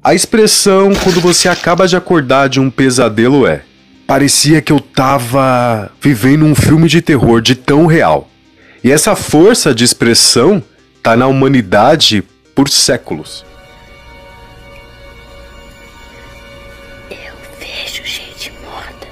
A expressão quando você acaba de acordar de um pesadelo é: parecia que eu tava vivendo um filme de terror de tão real. E essa força de expressão tá na humanidade por séculos. Eu vejo gente morta.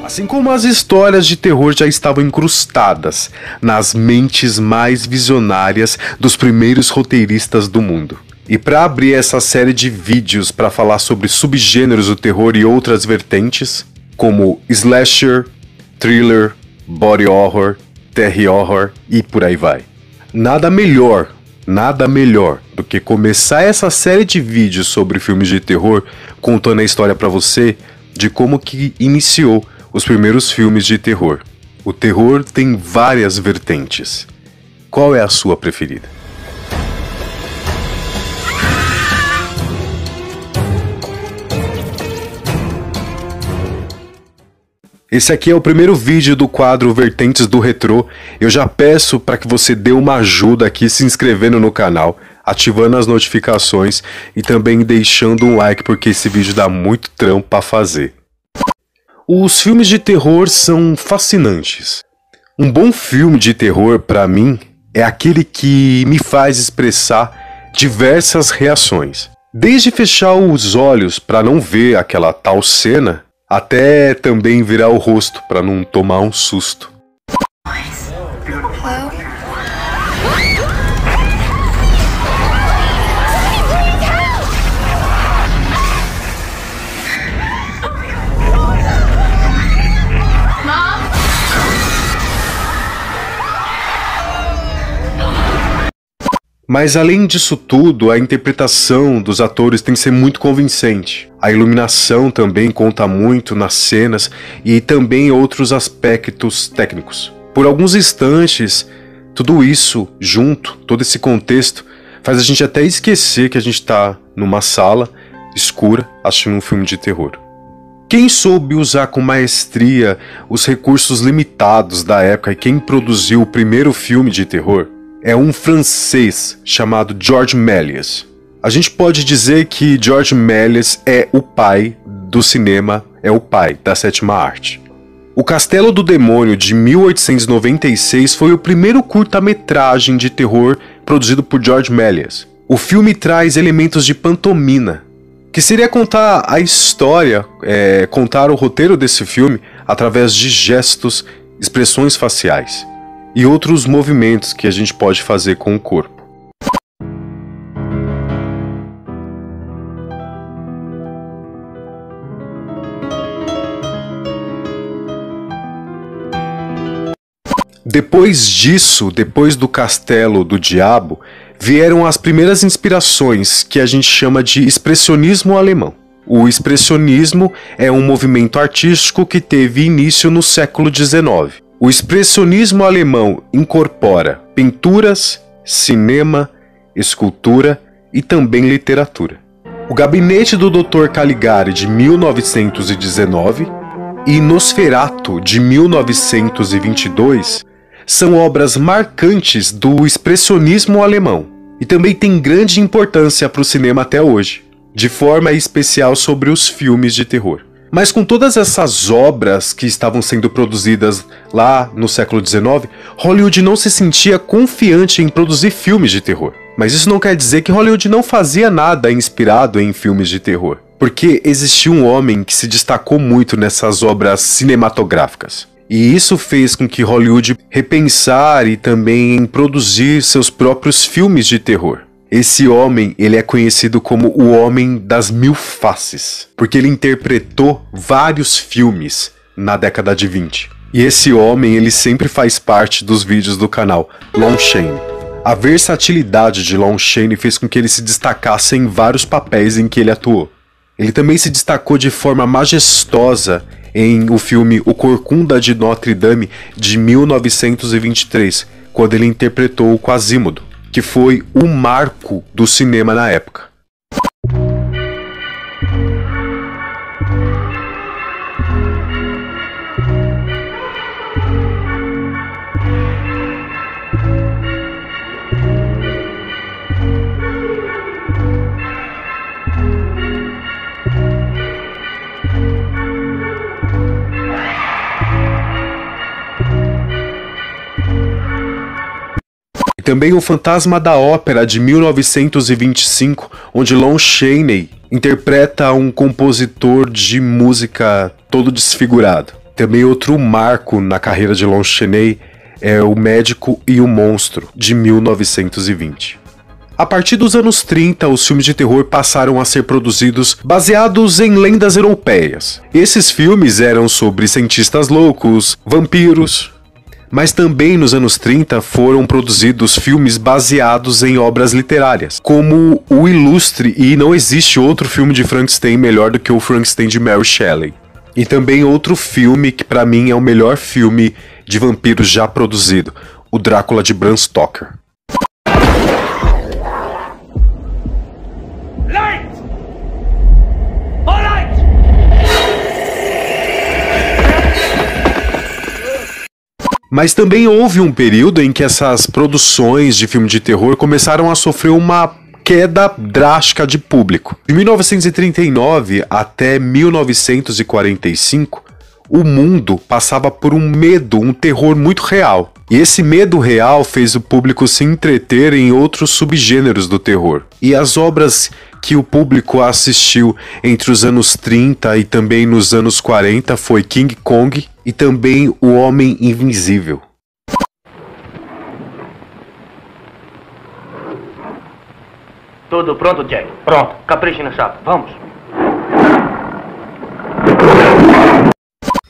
Assim como as histórias de terror já estavam incrustadas nas mentes mais visionárias dos primeiros roteiristas do mundo. E para abrir essa série de vídeos para falar sobre subgêneros do terror e outras vertentes, como slasher, thriller, body horror, terry horror e por aí vai. Nada melhor do que começar essa série de vídeos sobre filmes de terror contando a história para você de como que iniciou os primeiros filmes de terror. O terror tem várias vertentes. Qual é a sua preferida? Esse aqui é o primeiro vídeo do quadro Vertentes do Retrô. Eu já peço para que você dê uma ajuda aqui se inscrevendo no canal, ativando as notificações e também deixando um like porque esse vídeo dá muito trampo para fazer. Os filmes de terror são fascinantes. Um bom filme de terror para mim é aquele que me faz expressar diversas reações. Desde fechar os olhos para não ver aquela tal cena, até também virar o rosto para não tomar um susto. Mas além disso tudo, a interpretação dos atores tem que ser muito convincente. A iluminação também conta muito nas cenas e também outros aspectos técnicos. Por alguns instantes, tudo isso junto, todo esse contexto, faz a gente até esquecer que a gente está numa sala escura assistindo um filme de terror. Quem soube usar com maestria os recursos limitados da época e quem produziu o primeiro filme de terror é um francês chamado Georges Méliès. A gente pode dizer que Georges Méliès é o pai do cinema, é o pai da sétima arte. O Castelo do Demônio, de 1896, foi o primeiro curta-metragem de terror produzido por Georges Méliès. O filme traz elementos de pantomima, que seria contar a história, contar o roteiro desse filme através de gestos, expressões faciais e outros movimentos que a gente pode fazer com o corpo. Depois disso, depois do Castelo do Diabo, vieram as primeiras inspirações que a gente chama de expressionismo alemão. O expressionismo é um movimento artístico que teve início no século XIX. O expressionismo alemão incorpora pinturas, cinema, escultura e também literatura. O Gabinete do Dr. Caligari, de 1919, e Nosferatu, de 1922, são obras marcantes do expressionismo alemão e também têm grande importância para o cinema até hoje, de forma especial sobre os filmes de terror. Mas com todas essas obras que estavam sendo produzidas lá no século XIX, Hollywood não se sentia confiante em produzir filmes de terror. Mas isso não quer dizer que Hollywood não fazia nada inspirado em filmes de terror, porque existia um homem que se destacou muito nessas obras cinematográficas. E isso fez com que Hollywood repensar e também produzir seus próprios filmes de terror. Esse homem, ele é conhecido como o Homem das Mil Faces, porque ele interpretou vários filmes na década de 20. E esse homem, ele sempre faz parte dos vídeos do canal, Lon Chaney. A versatilidade de Lon Chaney fez com que ele se destacasse em vários papéis em que ele atuou. Ele também se destacou de forma majestosa em o filme O Corcunda de Notre Dame, de 1923, quando ele interpretou o Quasimodo, que foi o marco do cinema na época. também O Fantasma da Ópera, de 1925, onde Lon Chaney interpreta um compositor de música todo desfigurado. Também outro marco na carreira de Lon Chaney é O Médico e o Monstro, de 1920. A partir dos anos 30, os filmes de terror passaram a ser produzidos baseados em lendas europeias. Esses filmes eram sobre cientistas loucos, vampiros, mas também nos anos 30 foram produzidos filmes baseados em obras literárias, como O Ilustre e Não Existe Outro Filme de Frankenstein melhor do que o Frankenstein de Mary Shelley. E também outro filme que pra mim é o melhor filme de vampiros já produzido, o Drácula de Bram Stoker. Mas também houve um período em que essas produções de filme de terror começaram a sofrer uma queda drástica de público. De 1939 até 1945, o mundo passava por um medo, um terror muito real. E esse medo real fez o público se entreter em outros subgêneros do terror. E as obras que o público assistiu entre os anos 30 e também nos anos 40 foi King Kong e também O Homem Invisível. Tudo pronto, Jack? Pronto. Capriche na chapa. Vamos.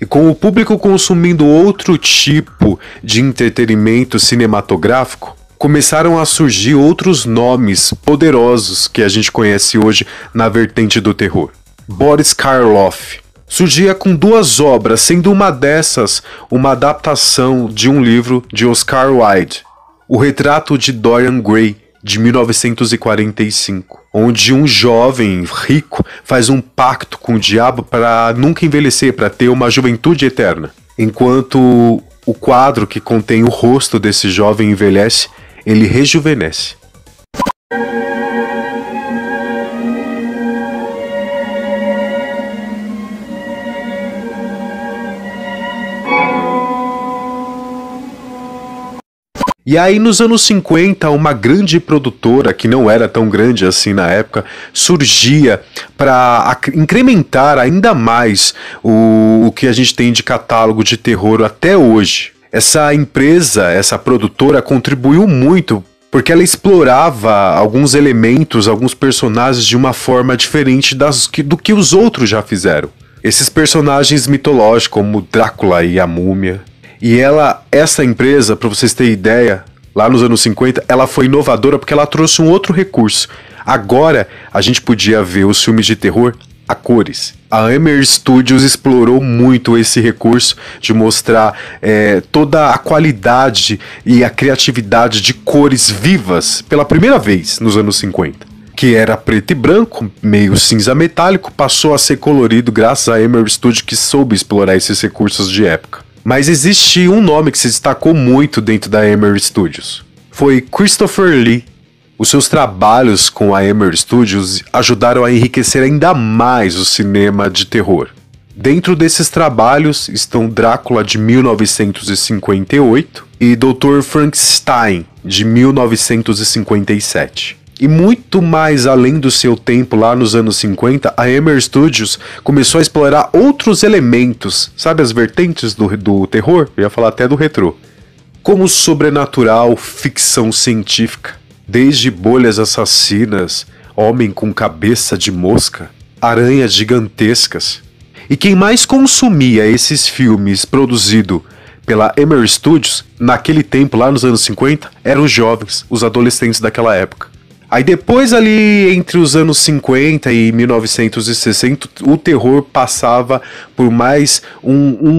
E com o público consumindo outro tipo de entretenimento cinematográfico, começaram a surgir outros nomes poderosos que a gente conhece hoje na vertente do terror. Boris Karloff surgia com duas obras, sendo uma dessas uma adaptação de um livro de Oscar Wilde, O Retrato de Dorian Gray, de 1945, onde um jovem rico faz um pacto com o diabo para nunca envelhecer, para ter uma juventude eterna. Enquanto o quadro que contém o rosto desse jovem envelhece, ele rejuvenesce. E aí nos anos 50, uma grande produtora, que não era tão grande assim na época, surgia para incrementar ainda mais o que a gente tem de catálogo de terror até hoje. Essa empresa, essa produtora, contribuiu muito porque ela explorava alguns elementos, alguns personagens de uma forma diferente do que os outros já fizeram. Esses personagens mitológicos como Drácula e a Múmia. E essa empresa, para vocês terem ideia, lá nos anos 50, ela foi inovadora porque ela trouxe um outro recurso. Agora, a gente podia ver os filmes de terror a cores. A Hammer Studios explorou muito esse recurso de mostrar toda a qualidade e a criatividade de cores vivas pela primeira vez nos anos 50. Que era preto e branco, meio cinza metálico, passou a ser colorido graças à Hammer Studios, que soube explorar esses recursos de época. Mas existe um nome que se destacou muito dentro da Hammer Studios. Foi Christopher Lee. Os seus trabalhos com a Hammer Studios ajudaram a enriquecer ainda mais o cinema de terror. Dentro desses trabalhos estão Drácula, de 1958, e Dr. Frankenstein, de 1957. E muito mais além do seu tempo lá nos anos 50, a Hammer Studios começou a explorar outros elementos, sabe, as vertentes do terror? Eu ia falar até do retrô. Como sobrenatural, ficção científica, desde bolhas assassinas, homem com cabeça de mosca, aranhas gigantescas. E quem mais consumia esses filmes produzidos pela Hammer Studios, naquele tempo, lá nos anos 50, eram os jovens, os adolescentes daquela época. Aí depois ali entre os anos 50 e 1960, o terror passava por mais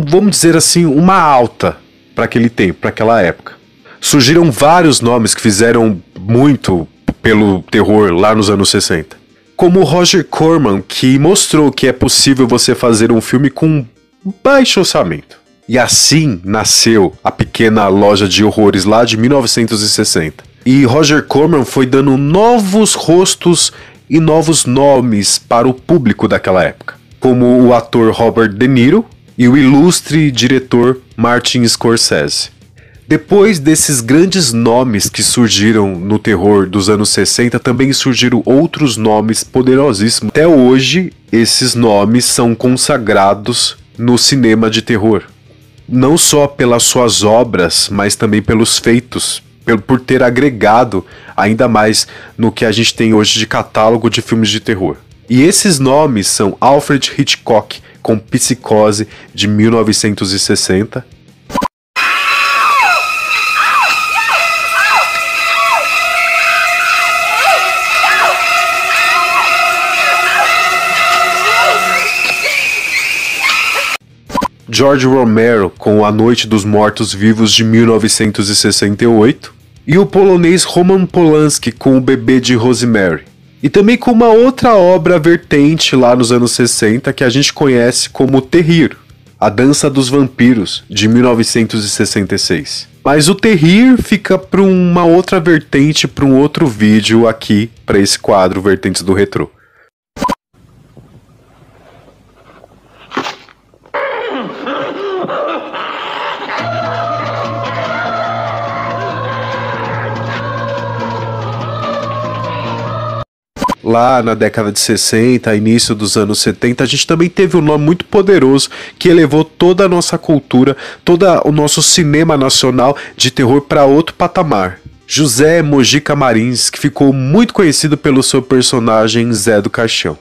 vamos dizer assim, uma alta para aquele tempo, para aquela época. Surgiram vários nomes que fizeram muito pelo terror lá nos anos 60. Como o Roger Corman, que mostrou que é possível você fazer um filme com baixo orçamento. E assim nasceu a Pequena Loja de Horrores lá de 1960. E Roger Corman foi dando novos rostos e novos nomes para o público daquela época, como o ator Robert De Niro e o ilustre diretor Martin Scorsese. Depois desses grandes nomes que surgiram no terror dos anos 60, também surgiram outros nomes poderosíssimos. Até hoje, esses nomes são consagrados no cinema de terror. Não só pelas suas obras, mas também pelos feitos, por ter agregado ainda mais no que a gente tem hoje de catálogo de filmes de terror. E esses nomes são Alfred Hitchcock, com Psicose, de 1960. George Romero, com A Noite dos Mortos-Vivos, de 1968. E o polonês Roman Polanski, com O Bebê de Rosemary. E também com uma outra obra vertente lá nos anos 60 que a gente conhece como Terrir, A Dança dos Vampiros, de 1966. Mas o Terrir fica para uma outra vertente, para um outro vídeo aqui, para esse quadro Vertentes do Retrô. Lá na década de 60, início dos anos 70, a gente também teve um nome muito poderoso que elevou toda a nossa cultura, todo o nosso cinema nacional de terror para outro patamar. José Mojica Marins, que ficou muito conhecido pelo seu personagem Zé do Caixão.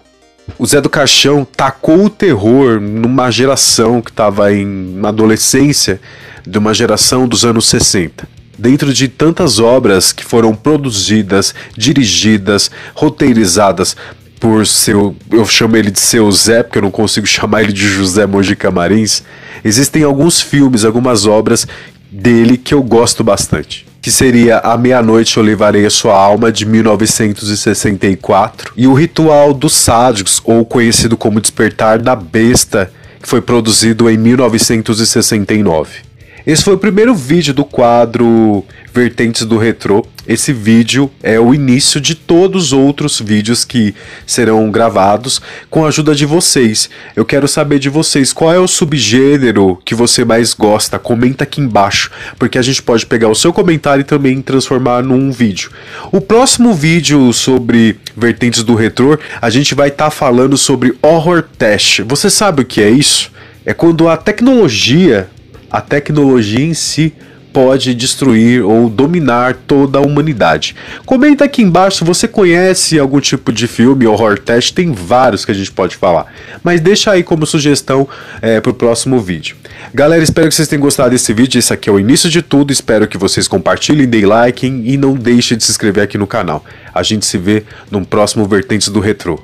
O Zé do Caixão tacou o terror numa geração que estava na adolescência, de uma geração dos anos 60. Dentro de tantas obras que foram produzidas, dirigidas, roteirizadas por eu chamo ele de seu Zé, porque eu não consigo chamar ele de José Mojica Marins, existem alguns filmes, algumas obras dele que eu gosto bastante. Que seria A Meia-Noite Eu Levarei a Sua Alma, de 1964, e O Ritual dos Sádicos, ou conhecido como Despertar da Besta, que foi produzido em 1969. Esse foi o primeiro vídeo do quadro Vertentes do Retrô. Esse vídeo é o início de todos os outros vídeos que serão gravados com a ajuda de vocês. Eu quero saber de vocês qual é o subgênero que você mais gosta. Comenta aqui embaixo, porque a gente pode pegar o seu comentário e também transformar num vídeo. O próximo vídeo sobre Vertentes do Retrô, a gente vai estar falando sobre Horror Test. Você sabe o que é isso? É quando a tecnologia em si pode destruir ou dominar toda a humanidade. Comenta aqui embaixo se você conhece algum tipo de filme Horror Test, tem vários que a gente pode falar. Mas deixa aí como sugestão para o próximo vídeo. Galera, espero que vocês tenham gostado desse vídeo. Esse aqui é o início de tudo. Espero que vocês compartilhem, deem like e não deixem de se inscrever aqui no canal. A gente se vê num próximo Vertentes do Retrô.